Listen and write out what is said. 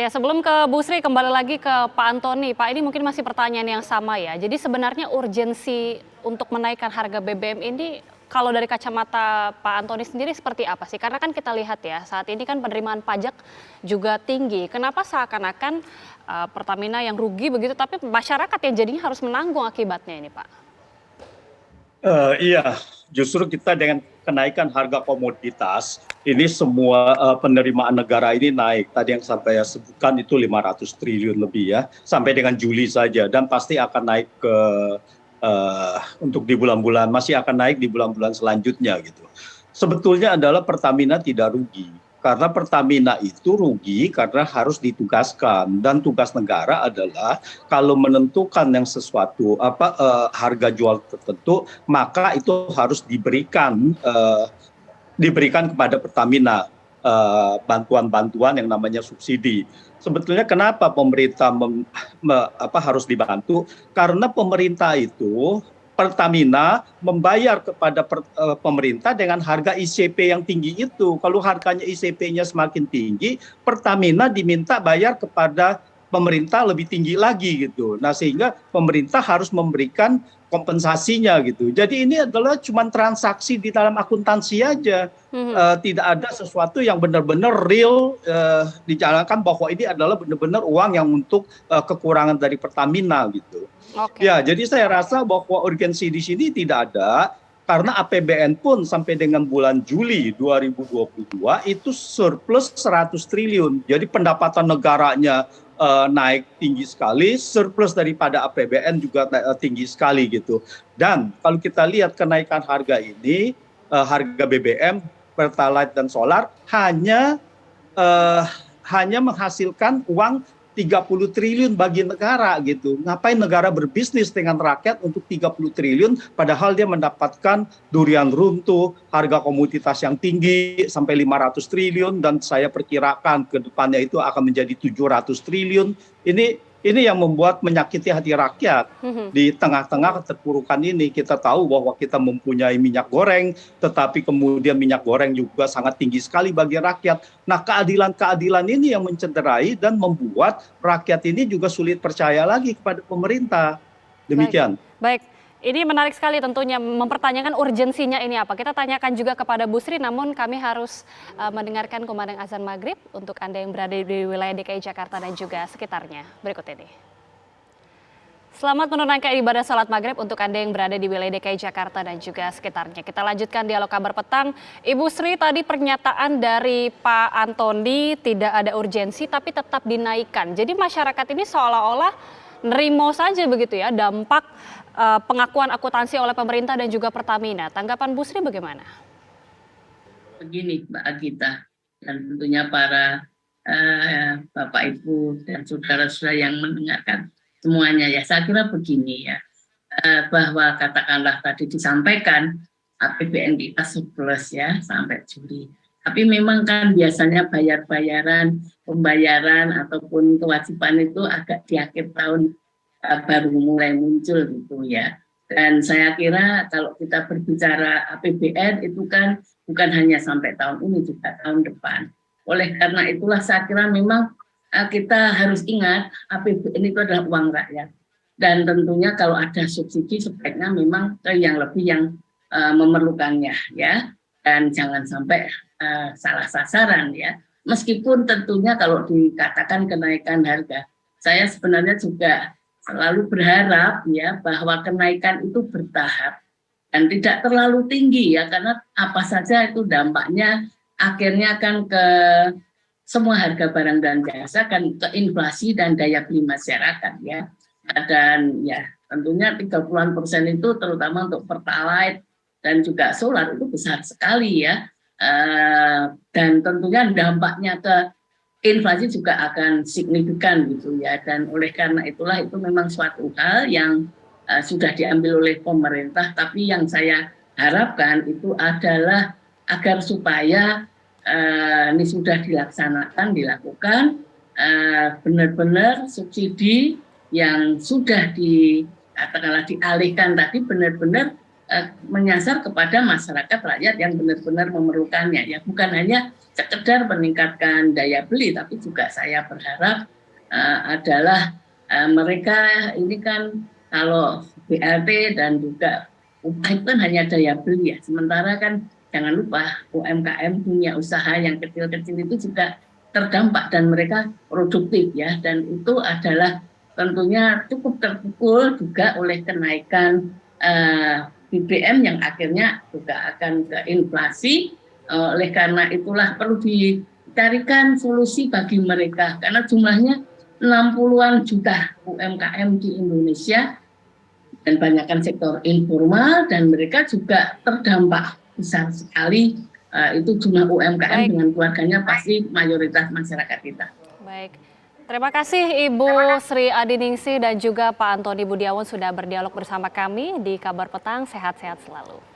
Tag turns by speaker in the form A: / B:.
A: Ya, sebelum ke Bu Sri, kembali lagi ke Pak Antoni. Pak, ini mungkin masih pertanyaan yang sama ya. Jadi sebenarnya urgensi untuk menaikkan harga BBM ini kalau dari kacamata Pak Antoni sendiri seperti apa sih? Karena kan kita lihat ya, saat ini kan penerimaan pajak juga tinggi. Kenapa seakan-akan Pertamina yang rugi begitu, tapi masyarakat yang jadinya harus menanggung akibatnya ini, Pak?
B: Iya, justru kita dengan kenaikan harga komoditas, ini semua penerimaan negara ini naik. Tadi yang sampai sebutkan itu 500 triliun lebih ya, sampai dengan Juli saja. Dan pasti akan naik untuk di bulan-bulan, masih akan naik di bulan-bulan selanjutnya gitu. Sebetulnya adalah Pertamina tidak rugi. Karena Pertamina itu rugi karena harus ditugaskan. Dan tugas negara adalah kalau menentukan yang sesuatu harga jual tertentu, maka itu harus diberikan kepada Pertamina bantuan-bantuan yang namanya subsidi. Sebetulnya kenapa pemerintah harus dibantu? Karena pemerintah itu Pertamina membayar kepada pemerintah dengan harga ICP yang tinggi itu. Kalau harganya ICP-nya semakin tinggi, Pertamina diminta bayar kepada pemerintah lebih tinggi lagi gitu. Nah, sehingga pemerintah harus memberikan kompensasinya gitu. Jadi ini adalah cuma transaksi di dalam akuntansi aja. Tidak ada sesuatu yang benar-benar real dijalankan bahwa ini adalah benar-benar uang yang untuk kekurangan dari Pertamina gitu.
A: Oke.
B: Ya, jadi saya rasa bahwa urgensi di sini tidak ada karena APBN pun sampai dengan bulan Juli 2022 itu surplus 100 triliun. Jadi pendapatan negaranya naik tinggi sekali, surplus daripada APBN juga tinggi sekali gitu. Dan kalau kita lihat kenaikan harga ini, harga BBM, Pertalite dan solar hanya menghasilkan uang 30 triliun bagi negara gitu. Ngapain negara berbisnis dengan rakyat untuk 30 triliun padahal dia mendapatkan durian runtuh, harga komoditas yang tinggi sampai 500 triliun dan saya perkirakan ke depannya itu akan menjadi 700 triliun. Ini yang membuat menyakiti hati rakyat. Di tengah-tengah keterpurukan ini kita tahu bahwa kita mempunyai minyak goreng, tetapi kemudian minyak goreng juga sangat tinggi sekali bagi rakyat. Nah, keadilan-keadilan ini yang mencederai dan membuat rakyat ini juga sulit percaya lagi kepada pemerintah. Demikian.
A: Baik. Ini menarik sekali tentunya mempertanyakan urgensinya ini apa. Kita tanyakan juga kepada Bu Sri, namun kami harus mendengarkan kumandang azan maghrib untuk Anda yang berada di wilayah DKI Jakarta dan juga sekitarnya. Berikut ini. Selamat menunaikan ibadah salat maghrib untuk Anda yang berada di wilayah DKI Jakarta dan juga sekitarnya. Kita lanjutkan dialog kabar petang. Ibu Sri, tadi pernyataan dari Pak Antoni tidak ada urgensi tapi tetap dinaikkan. Jadi masyarakat ini seolah-olah nerimo saja begitu ya dampak pengakuan akuntansi oleh pemerintah dan juga Pertamina. Tanggapan Bu Sri bagaimana?
C: Begini Mbak Agita dan tentunya para Bapak Ibu dan saudara-saudara yang mendengarkan semuanya ya, saya kira begini ya, bahwa katakanlah tadi disampaikan APBN kita surplus ya sampai Juli. Tapi memang kan biasanya pembayaran ataupun kewajiban itu agak di akhir tahun baru mulai muncul gitu ya. Dan saya kira kalau kita berbicara APBN itu kan bukan hanya sampai tahun ini, juga tahun depan. Oleh karena itulah saya kira memang kita harus ingat APBN itu adalah uang rakyat. Dan tentunya kalau ada subsidi sebaiknya memang ke yang lebih yang memerlukannya ya. Dan jangan sampai salah sasaran ya. Meskipun tentunya kalau dikatakan kenaikan harga, saya sebenarnya juga selalu berharap ya bahwa kenaikan itu bertahap dan tidak terlalu tinggi ya, karena apa saja itu dampaknya akhirnya kan ke semua harga barang dan jasa, kan ke inflasi dan daya beli masyarakat ya. Dan ya tentunya 30% itu terutama untuk Pertalite dan juga solar itu besar sekali ya. Dan tentunya dampaknya ke inflasi juga akan signifikan gitu ya, dan oleh karena itulah itu memang suatu hal yang sudah diambil oleh pemerintah, tapi yang saya harapkan itu adalah agar supaya ini sudah dilakukan benar-benar subsidi yang sudah katakanlah dialihkan tadi benar-benar menyasar kepada masyarakat rakyat yang benar-benar memerlukannya, ya bukan hanya sekedar meningkatkan daya beli, tapi juga saya berharap adalah mereka ini kan kalau BLT dan juga upah itu kan hanya daya beli ya, sementara kan jangan lupa UMKM dunia usaha yang kecil-kecil itu juga terdampak dan mereka produktif ya, dan itu adalah tentunya cukup terpukul juga oleh kenaikan BBM yang akhirnya juga akan ke inflasi. Oleh karena itulah perlu dicarikan solusi bagi mereka karena jumlahnya 60-an juta UMKM di Indonesia dan banyakkan sektor informal dan mereka juga terdampak besar sekali. Itu jumlah UMKM dengan keluarganya pasti mayoritas masyarakat kita.
A: Baik. Terima kasih Ibu Sri Adiningsih dan juga Pak Antoni Budiawan sudah berdialog bersama kami di Kabar Petang. Sehat-sehat selalu.